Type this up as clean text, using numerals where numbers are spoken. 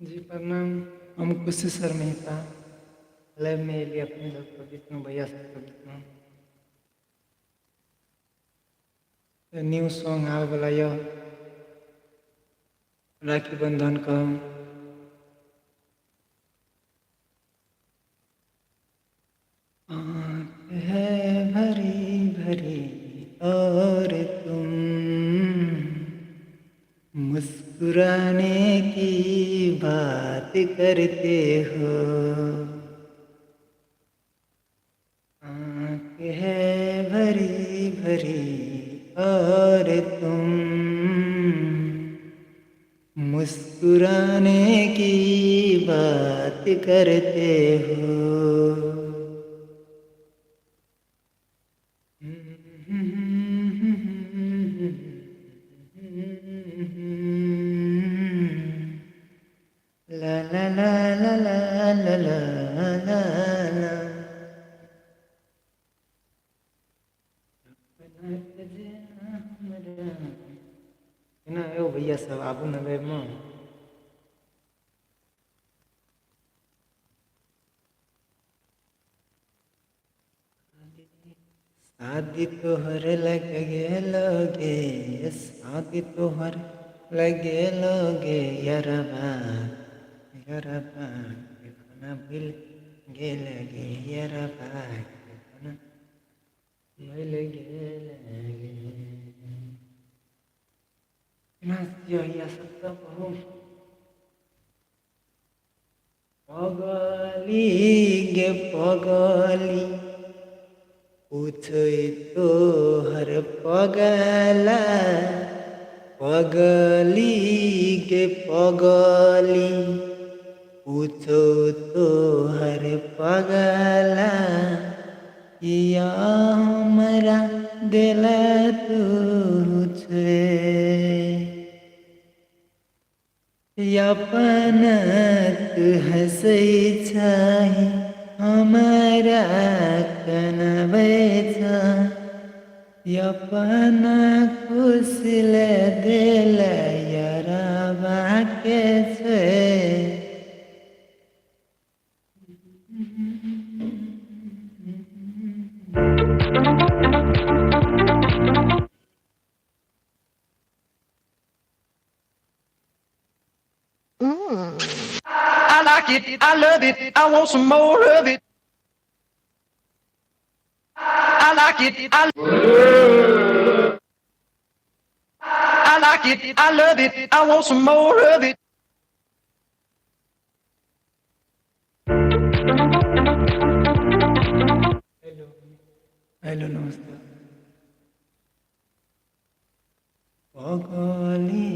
जी प्रणाम। हम खुशी सर मेहता लैब में एलिए अपने डॉक्टर विष्णु भैया सबके विष्णु न्यू सॉन्ग आवे वाला यह राखी बंधन का आँख है भरी भरी और तुम मुस्कुराने की बात करते हो। आँख है भरी भरी और तुम मुस्कुराने की बात करते हो। ला ला ला ला ला ला ला ला ला। ना ए भैया सब आबू न लैब में। शादी तोहर लगे लगे शादी तोहर लगे लगे यरबा यरबा के खाना भूल गे लगे यरबा के खाना भूल गे लगे। नाचिया सब कहूँ पगली गे पगली पूछे तो हर पगला पगली गे पगली पूछो तो हर पगला या हमरा दिल तुझे अपन तू हंसै छाही हमारा कनबै छ अपन खुशिल दिल यरबा के छे। I like it, I love it, I want some more of it. I like it, I like it, I love it, I want some more of it. Hello hello नमस्कार। पगली